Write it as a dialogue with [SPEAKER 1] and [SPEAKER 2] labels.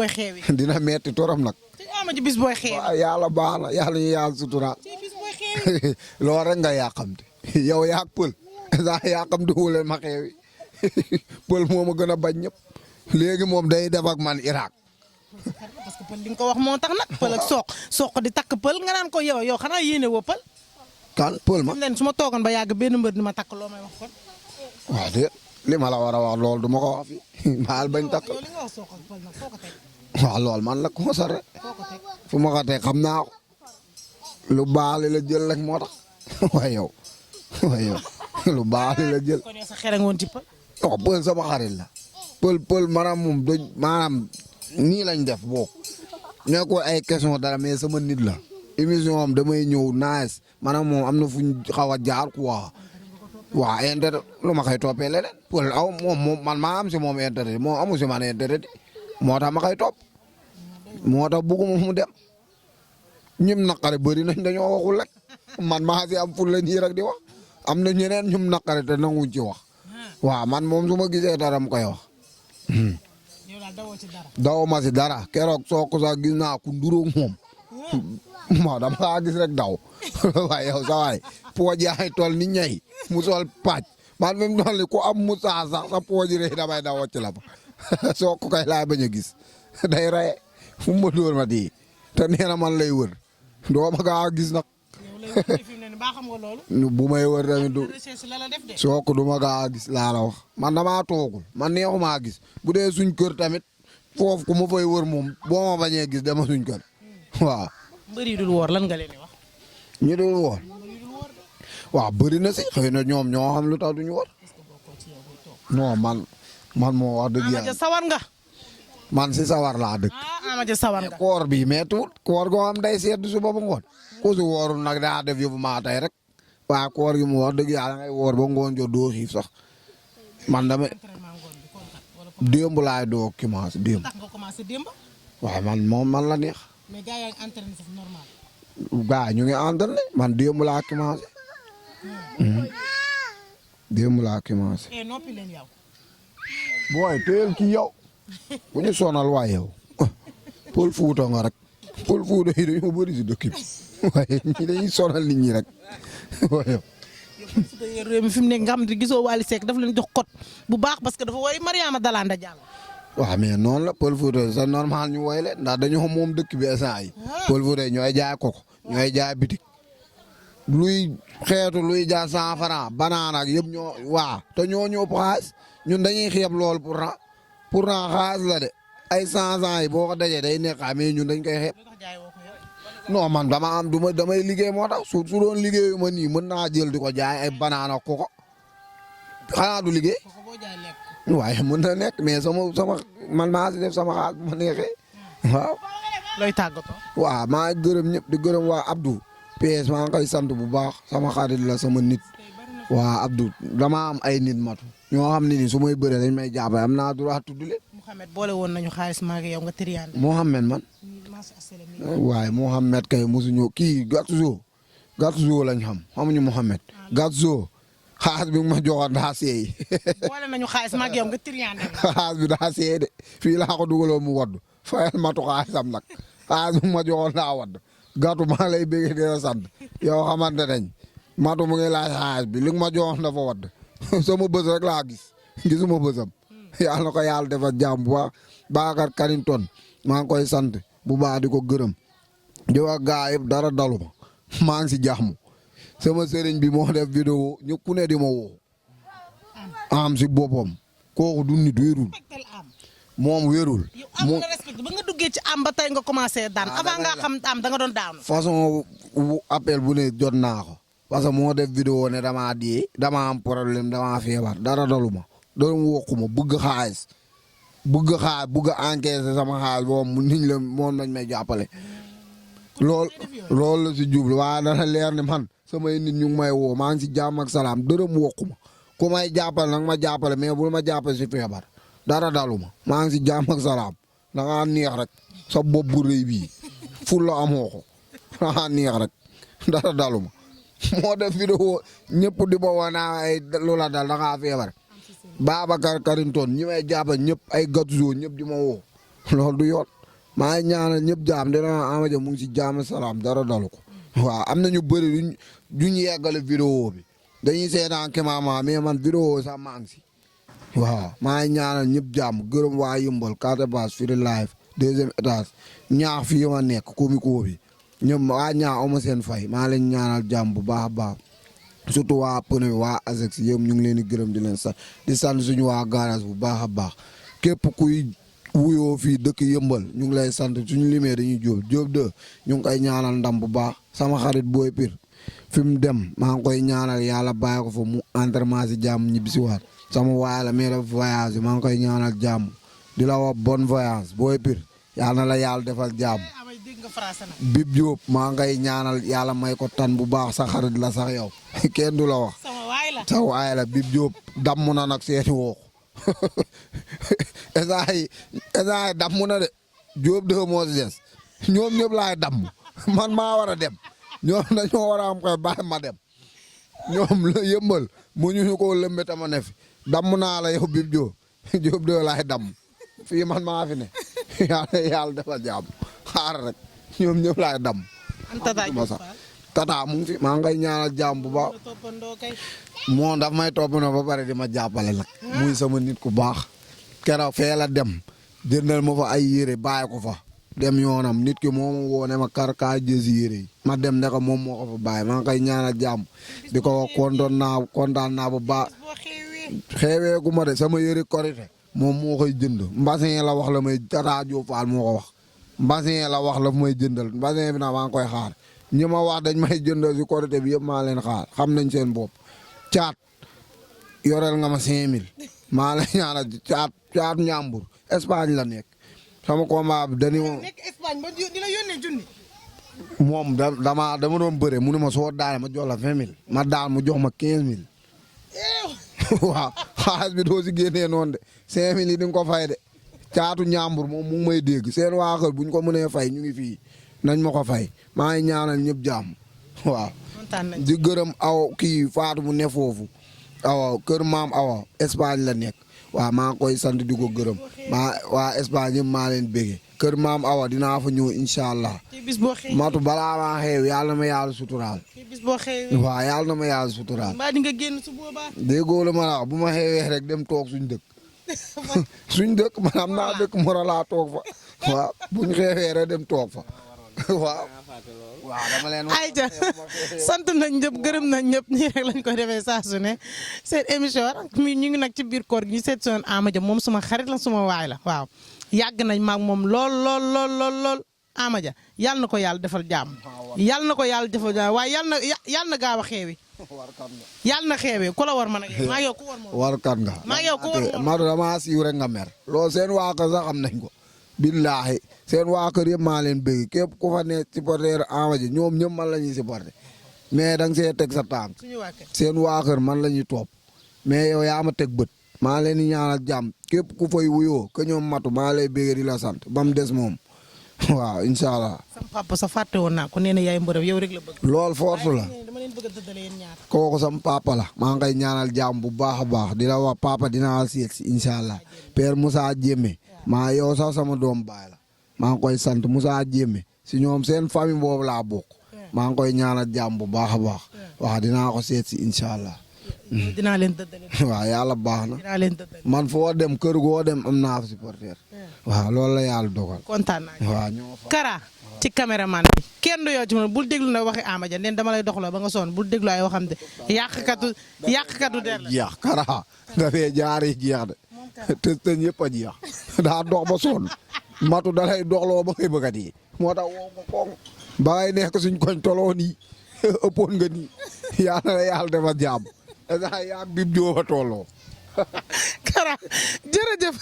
[SPEAKER 1] booy xeewi.
[SPEAKER 2] dina metti toram nag.
[SPEAKER 1] ci ama ji bis booy xeewi.
[SPEAKER 2] waaw yàlla baax na yàlla ñu yàlla sutura.
[SPEAKER 1] ci bis booy xeewi.
[SPEAKER 2] loolu rek nga yàqamte yow yaa pël sax yàqamte wu leen ma xeewi pël moo ma gën a bañ ñëpp léegi moom day def ak man Irak.
[SPEAKER 1] parce que pël li nga ko wax moo tax nag pël ak soq di takk pël nga naan ko yow xanaa yéene woo pël.
[SPEAKER 2] kan pël ma.
[SPEAKER 1] leen su ma toogoon ba yàgg benn mbër ni ma takk loo may wax kon.
[SPEAKER 2] waaw de li ma la war a wax loolu du ma ko wax fii maal bañ takk.
[SPEAKER 1] yow li nga wax soq ak pël nag foo ko teg.
[SPEAKER 2] waaw loolu man la ko sa rek
[SPEAKER 1] foo ko teg.
[SPEAKER 2] fu ma ko teg xam naa ko lu baax li la jël rek moo tax waaye yow lu baax li la jël.
[SPEAKER 1] kon yow sa xere ngoon ci pël.
[SPEAKER 2] non pël sama xarit la. pël maanaam moom dañ maanaam nii lañ def boo nekkul ay question dara mais sama nit la. émission am damay ñëw naaj maanaam moom am na fu ñu xaw a jaar quoi waaw intérêt lu ma koy toppee leneen pël aw moom man maa am si moom intérêt moom amu si man intérêt moo tax ma koy topp moo tax bëgguma mu dem ñim naqare bëri nañ dañoo waxul rek man maa si am ful la nii rek di wax am na ñeneen ñum naqare te nanguñ ci wax waaw man moom su ma gisee dara mu koy wax.
[SPEAKER 1] yow daal dawoo ci dara.
[SPEAKER 2] daw ma si dara keroog soo ko sax gis naa ku nduróog moom. moo dama kaa gis rek daw waaye yow sa waay pooj yaay tool ni ñay mu sol pàcc man même noonu li ku am mu saa sax sa pooj rek damay daw wàcc la ba soo ko kay laa bañ a gis day rey fu mu ma dóor ma di te nee na man lay wër doo ma kaa gis nag. bu may wër tamit du soo ko du ma kaa gis laa la wax man damaa toogul man neexumaa gis bu dee suñ kër tamit foofu ku ma fay wër moom boo ma bañee gis dama suñ kër waaw.
[SPEAKER 1] mbër yi dul woor lan nga leen di wax.
[SPEAKER 2] ñu dul woor waaw bëri na si xëy na ñoom ñoo xam lu tax duñu woor non man moo wax dëgg yàlla.
[SPEAKER 1] Ama Dia sawar nga.
[SPEAKER 2] man si sawar laa dëkk.
[SPEAKER 1] Ama Dia sawar nga.
[SPEAKER 2] koor bi méttiwul koor goo xam day seetlu suba ba ngoon ku si woorul nag daa def yóbbu maa tey rek waaye koor gi mu wax dëgg yàlla ngay woor ba ngoon jot doo xiif sax man dama démb laay doo commencé démb.
[SPEAKER 1] tax nga commencé démb.
[SPEAKER 2] waaye man la neex.
[SPEAKER 1] mais gars yaa ngi entraîné sax normal.
[SPEAKER 2] gars ñu ngi entraîné man démb laa commencé. démb laa commencé.
[SPEAKER 1] noppi leen yow.
[SPEAKER 2] booy teel kii yow bu ñu sonal waay yow Pël Fuuta nga rek Pël Fuuta yi dañoo bëri si dëkk bi waaye ñi dañuy sonal nit ñi rek waaye yow.
[SPEAKER 1] réew mi fi mu nekk nga xam ne gisoo Wally Seck dafa leen jox code bu baax parce que dafa woy Mariama Dalanda Diallo.
[SPEAKER 2] waaw mais noonu la Pël Fuuta c'est normal ñu woy leen ndax dañoo moom dëkk bi instant yi Pël Fuuta yi ñooy jaay koko ñooy jaay bitik luy xeetu luy jaay 100 francs banaan ak yëpp ñoo waa te ñoo ñëpp xaalis ñun dañuy xeeb lool pourtant xaalis la de ay 100 yi boo ko dajee day nekk mais ñun dañ koy xeeb non man damay liggéey moo tax su doon liggéeyu ma nii mën naa jël di ko jaay ay banaan ak koko xanaa du liggéey waaye mën na nekk mais man maa si def sama xaalis bu ma neexee waaw.
[SPEAKER 1] looy tàggatoo.
[SPEAKER 2] waaw maa ngi gërëm ñëpp di gërëm waa Abdou PS maa ngi koy sant bu baax sama xarit la sama nit waa Abdou dama am ay nit matu ñoo xam ne ni su may bëree dañ may jàppale am naa droit tudd leen.
[SPEAKER 1] Mouhamed boole woon nañu xaalis maa ngi yow nga tëriyaande.
[SPEAKER 2] Mouhamed man waaye Mouhamed kay mosuñu kii Gatouzo lañ xamuñu Mouhamed Gatouzo xaalis bi ma joxoon daa seey.
[SPEAKER 1] boole nañu xaalis maa ngi yow nga tëriyaande.
[SPEAKER 2] xaalis bi daa seey de fii laa ko dugaloo mu wadd fayal matu xaalisam nag xaalis bi ma joxoon daa wadd gàttu maa lay bëgg di la sant yow xamante nañ matu mu ngi laaj xaalis bi li ma joxoon dafa wadd sama bës rek laa gisuma bësam yàlla na ko yàlla defal jàmm bu baax Bakar Karinton maa ngi koy sant bu baax di ko gërëm di wax gaa yëpp dara daluma maa ngi si jàmm sama sëriñ bi moo def vidéo ñu ku ne di ma woo am si boppam kooku du nit wérul moom wérul.
[SPEAKER 1] yow am nga respecté ba nga duggee ci am ba tey nga commencé daan avant nga xam am da nga doon daanu.
[SPEAKER 2] façon appel bu ne jot naa ko parce que moo def vidéo ne damaa dee dama am problème damaa feebar dara daluma doon wokkuma bëgg xaalis bëgg a encaisser sama xaalis boobu mu niñ la moom lañ may jàppale. loolu la si jublu waaye dana leer ne man samay nit ñu ngi may woo maa ngi si jàmm ak salaam dërëm wokkuma ku may jàppale nag ma jàppale mais bul ma jàppale si feebar dara daluma maa ngi si jàmm ak salaam da ngaa neex rek sa bopp bu rëy bii ful la amoo ko da ngaa neex rek dara daluma moo def vidéo ñëpp di ma woo naa ay loola dal da ngaa feebar Babacar Karinton ñi may jàppale ñëpp ay Gatouzo ñëpp di ma woo loolu du yoon maa ngi ñaanal ñëpp jaam dina Ama Dia mu ngi ci jaam salaam dara dalu ko waaw am na ñu bëri duñ yeggale vidéo bi dañuy seetaan Kémama mais man vidéo sax maa ngi si waaw maa ngi ñaanal ñëpp jàmm gërëm waa Yëmbal carte base firi live deuxième étage ñaax fii ma nekk comico bi ñoom waa ñaax ama seen fay maa leen ñaanal jàmm bu baax a baax surtout waa pneu waa ASEX yëpp ñu ngi leen di gërëm di leen sant di sant suñu waa garage bu baax a baax képp kuy wuyoo fii dëkk Yëmbal ñu ngi lay sant suñu limee dañuy jóob de ñu ngi koy ñaanal ndam bu baax sama xarit booy pir fi mu dem maa ngi koy ñaanal yàlla bàyyi ko fa mu entraînement si jàmm ñibbi si waat sama waay la mais dafa voyage maa ngi koy ñaanal jàmm di la wax bonne voyage booy pir yàlla na la yàlla defal jàmm Bib Diop maa ngay ñaanal yàlla may ko tan bu baax sa xarit la sax yow kenn du la wax sa waay la Bib Diop damm na nag seeti woo esaay damm na de Diop de moo si des ñoom ñëpp laay damm man maa war a dem ñoom dañoo war a am koy bàyyi ma dem ñoom la Yëmbal mu ñu ko lëmbe tama ne fi damm naa la yow Bib Diop Diop de laay damm fii man maa fi ne yàlla defal jàmm xaar rek ñoom ñëpp laay damm. tata mu ngi fi maa ngay ñaanal jàmm bu baax moo daf may toppandoo ba pare di ma jàppale nag muy sama nit ku baax keroog fee la dem jëndal ma fa ay yére bàyyi ko fa dem yoonam nit ki moo ma woo ne ma kar kaa jësi yére yi ma dem ne ko moom moo ko fa bàyyi maa ngi koy ñaanal jàmm di ko kontaan naa bu baax xeewee gu ma de sama yére korite moom moo koy jënd mbasin la wax la may Tata Diop Fall moo ko wax mbasin la wax la may jëndal mbasin bi naa maa ngi koy xaar ñi ma wax dañ may jëndal si korite bi yëpp maa leen xaar xam nañ seen bopp caat yoreel nga ma 5000 maa la ñaanal caat ñàmbur Espagne la nekk sama combat bi dañu moom dama doon bëre mu ne ma soo daane ma jox la 20000 ma daan mu jox ma 15000 waaw xaalis bi doo si génnee noonu de 5000 yi di nga ko fay de caatu ñàmbur moom mu ngi may dégg seen waa kër bu ñu ko mënee fay ñu ngi fii nañ ma ko fay maa ngi ñaanal ñëpp jàmm waaw. di gërëm aw kii Fatou mu ne foofu awa kër maam awa Espagne la nekk waaw maa ngi koy sant di ko gërëm waa Espagne yëpp maa leen bége kër maam awa dinaa fa ñëw incha allah matu balaa maa xeew yàlla na ma yàlla suturaal waaw yàlla na ma yàlla suturaal déggoo la ma la bu ma xeewee rek dem toog suñ dëkk man am naa dëkk moralaa toog fa waaw buñ xeewee rek dem toog fa waaw dama leen
[SPEAKER 1] ayca sant nañ ñëpp gërëm nañ ñëpp nii rek lañ ko defee saa su ne seen émission mi ñu ngi nag ci biir koor gi ñu seet soon Ama Dia moom suma xarit la suma waay la waaw yàgg nañ maag moom lool Ama Dia yàlla na ko yàlla defal jàmm yàlla na ko yàlla defal jàmm waaye yàlla na gaaw a xeewi yàlla na xeewee ku la war man ak yow maa yow ku war ma
[SPEAKER 2] warkat nga
[SPEAKER 1] maa yow ku war
[SPEAKER 2] ma dama siiw rek nga mer loolu seen waa kër sax xam nañ ko billaahi seen waa kër yëpp maa leen bëgg képp ku fa ne supporter Ama Dia ñoom ñëpp man la ñuy supporter mais da nga see teg sa tànk seen waa kër man la ñuy topp mais yow yaa ma teg bët maa leen di ñaanal jàmm képp ku fay wuyoo que ñoom matu maa lay bëgg di la sant ba mu des moom waaw incha allah.
[SPEAKER 1] sama papa sa fàtte woon naa ko nee na yaay mbërëb yow rek la bëgg.
[SPEAKER 2] lool force la
[SPEAKER 1] dama leen bëgg a dëddale yéen ñaar.
[SPEAKER 2] kooku sama papa la maa ngi koy ñaanal jàmm bu baax a baax di la wax papa dinaa seet si incha allah père Moussa Diémé maa yow sax sama doom baay la maa ngi koy sant Moussa Diémé si ñoom seen famille boobu laa bokk maa ngi koy ñaanal jàmm bu baax a baax waaw dinaa ko seet si incha allah.
[SPEAKER 1] dinaa leen dëddale.
[SPEAKER 2] waaw yàlla baax na
[SPEAKER 1] dinaa leen dëddale.
[SPEAKER 2] man foo dem kër goo dem am naa fa supporter waaw loolu la yàlla dogal.
[SPEAKER 1] kontaan naa
[SPEAKER 2] waaw ñoo fa.
[SPEAKER 1] Kara ci caméraman bi kenn du yow ci man bul déglu na waxi Ama Dia nen dama lay doxaloo ba nga sonn bul déglu ay waxam de yàqkatu der la.
[SPEAKER 2] jeex Kara dafee jaaree jeex de te te ñëpp a jeex daa dox ba sonn matu da lay doxloo ba ngay bëgg a dee moo tax woo ko koŋ ba ngay nekk suñ koñ toloo nii ëppoon nga nii yàlla na yàlla dafa jàmm yaa Bib Diop a tolloo.
[SPEAKER 1] Kara jërëjëf.